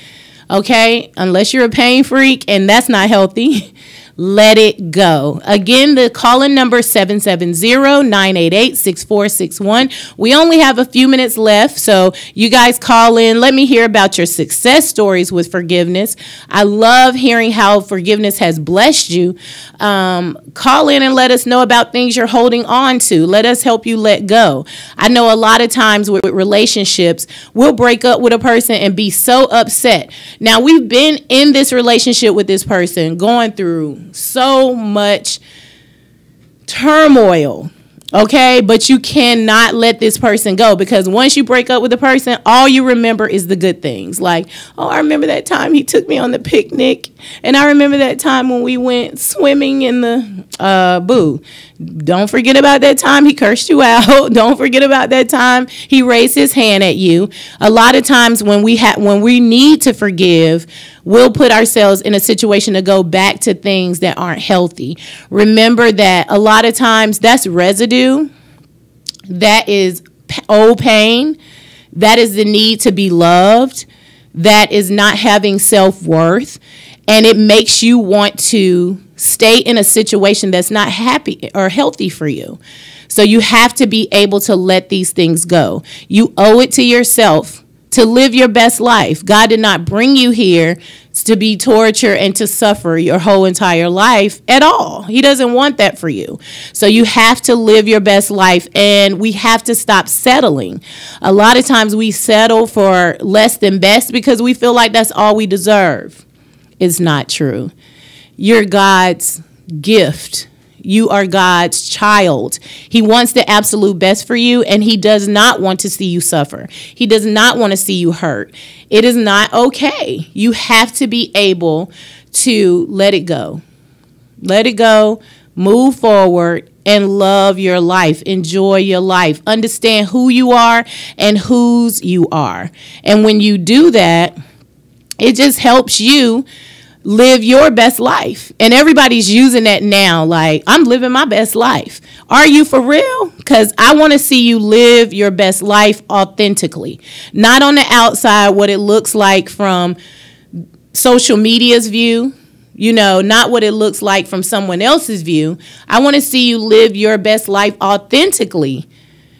Okay? Unless you're a pain freak, and that's not healthy. Let it go. Again, the call-in number 770-988-6461. We only have a few minutes left, so you guys call in. Let me hear about your success stories with forgiveness. I love hearing how forgiveness has blessed you. Call in and let us know about things you're holding on to. Let us help you let go. I know a lot of times with relationships, we'll break up with a person and be so upset. Now, we've been in this relationship with this person, going through so much turmoil, okay? But you cannot let this person go, because once you break up with a person, all you remember is the good things. Like, oh, I remember that time he took me on the picnic, and I remember that time when we went swimming in the boo. Don't forget about that time he cursed you out. Don't forget about that time he raised his hand at you. A lot of times when we need to forgive, we'll put ourselves in a situation to go back to things that aren't healthy. Remember that a lot of times that's residue. That is old pain. That is the need to be loved. That is not having self-worth. And it makes you want to stay in a situation that's not happy or healthy for you. So you have to be able to let these things go. You owe it to yourself to live your best life. God did not bring you here to be tortured and to suffer your whole entire life at all. He doesn't want that for you. So you have to live your best life, and we have to stop settling. A lot of times we settle for less than best because we feel like that's all we deserve. It's not true. You're God's gift. You are God's child. He wants the absolute best for you, and he does not want to see you suffer. He does not want to see you hurt. It is not okay. You have to be able to let it go. Let it go, move forward, and love your life. Enjoy your life. Understand who you are and whose you are. And when you do that, it just helps you live your best life. And everybody's using that now, like, I'm living my best life. Are you for real? Because I want to see you live your best life authentically, not on the outside, what it looks like from social media's view, not what it looks like from someone else's view. I want to see you live your best life authentically,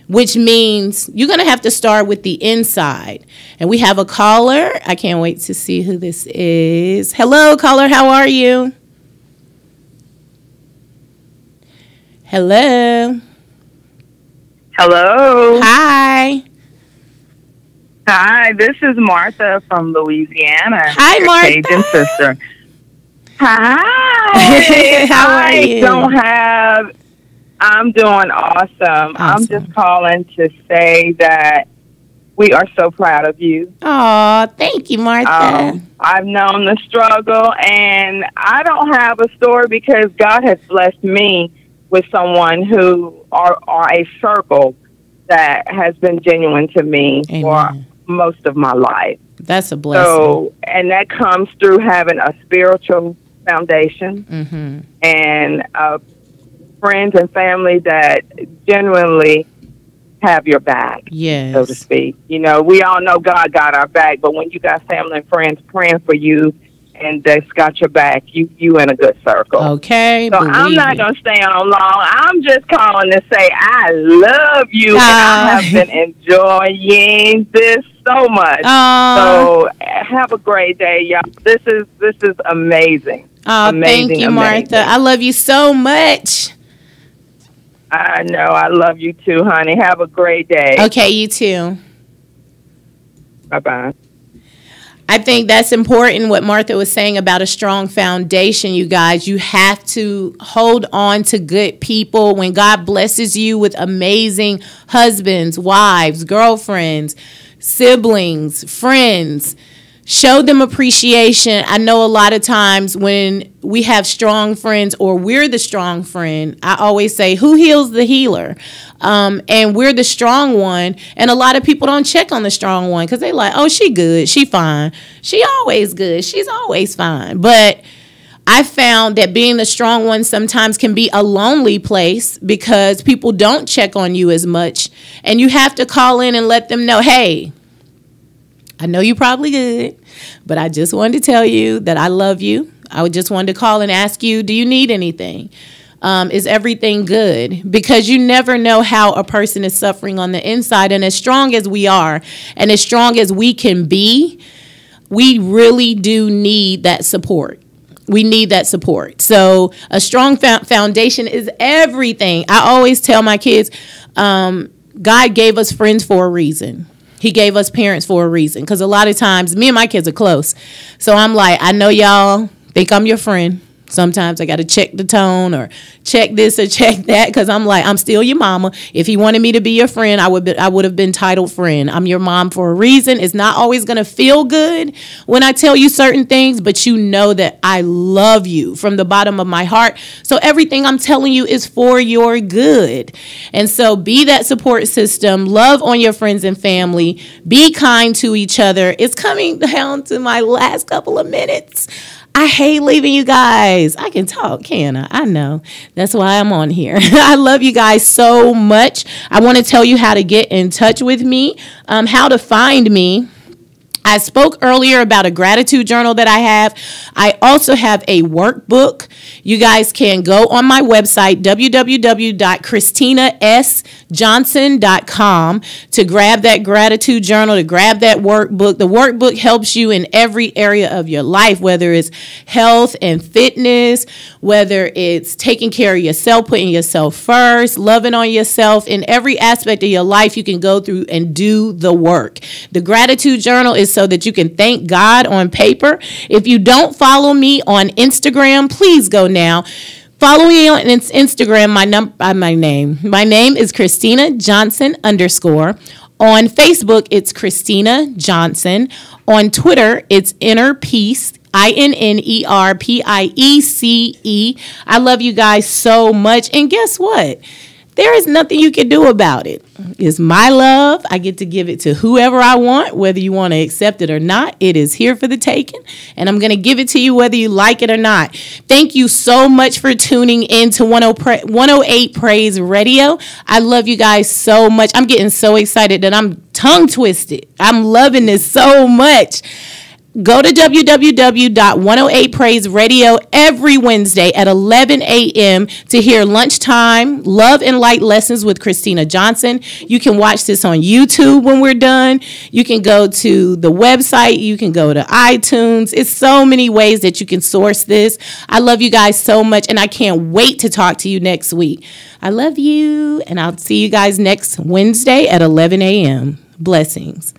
which means you're going to have to start with the inside. And we have a caller. I can't wait to see who this is. Hello, caller. How are you? Hello. Hello. Hi. Hi, this is Martha from Louisiana. Hi, your Martha. Cajun sister. Hi. How are you? I'm doing awesome. I'm just calling to say that we are so proud of you. Oh, thank you, Martha. I've known the struggle, and I don't have a story because God has blessed me with someone who are a circle that has been genuine to me for most of my life. That's a blessing. So, and that comes through having a spiritual foundation and friends and family that genuinely have your back, so to speak. We all know God got our back, but when you got family and friends praying for you and that's got your back, you in a good circle. Okay. So I'm not going to stay on long. I'm just calling to say I love you, and I have been enjoying this so much. So have a great day, y'all. This is amazing. Thank you, Martha. I love you so much. I know. I love you too, honey. Have a great day. Okay, you too. Bye-bye. I think that's important, what Martha was saying about a strong foundation, you guys. You have to hold on to good people. When God blesses you with amazing husbands, wives, girlfriends, siblings, friends, show them appreciation. I know a lot of times when we have strong friends or we're the strong friend, I always say, who heals the healer? And we're the strong one. And a lot of people don't check on the strong one because they like, oh, she good. She fine. She always good. She's always fine. But I found that being the strong one sometimes can be a lonely place because people don't check on you as much. And you have to call in and let them know, hey, I know you're probably good, but I just wanted to tell you that I love you. I just wanted to call and ask you, do you need anything? Is everything good? Because you never know how a person is suffering on the inside. And as strong as we are and as strong as we can be, we really do need that support. We need that support. So a strong foundation is everything. I always tell my kids, God gave us friends for a reason. He gave us parents for a reason. Because a lot of times, me and my kids are close. So I'm like, I know y'all think I'm your friend. Sometimes I got to check the tone or check this or check that because I'm like, I'm still your mama. If you wanted me to be your friend, I would have been titled friend. I'm your mom for a reason. It's not always going to feel good when I tell you certain things, but you know that I love you from the bottom of my heart. So everything I'm telling you is for your good. And so be that support system. Love on your friends and family. Be kind to each other. It's coming down to my last couple of minutes. I hate leaving you guys. I can talk, can I? I know. That's why I'm on here. I love you guys so much. I want to tell you how to get in touch with me, how to find me. I spoke earlier about a gratitude journal that I have. I also have a workbook. You guys can go on my website, www.christinasjohnson.com, to grab that gratitude journal, to grab that workbook. The workbook helps you in every area of your life, whether it's health and fitness, whether it's taking care of yourself, putting yourself first, loving on yourself. In every aspect of your life, you can go through and do the work. The gratitude journal is so that you can thank God on paper. If you don't follow me on Instagram, please go now. Follow me on Instagram. My name is Christina Johnson _ On Facebook, it's Christina Johnson. On Twitter, it's Inner Peace. INNERPIECE. I love you guys so much. And guess what? there is nothing you can do about it. It's my love. I get to give it to whoever I want, whether you want to accept it or not. It is here for the taking, and I'm going to give it to you whether you like it or not. Thank you so much for tuning in to 108 Praise Radio. I love you guys so much. I'm getting so excited that I'm tongue twisted. I'm loving this so much. Go to www.108praise Radio every Wednesday at 11 a.m. to hear Lunchtime Love and Light Lessons with Christina Johnson. You can watch this on YouTube when we're done. You can go to the website. You can go to iTunes. It's so many ways that you can source this. I love you guys so much, and I can't wait to talk to you next week. I love you, and I'll see you guys next Wednesday at 11 a.m. Blessings.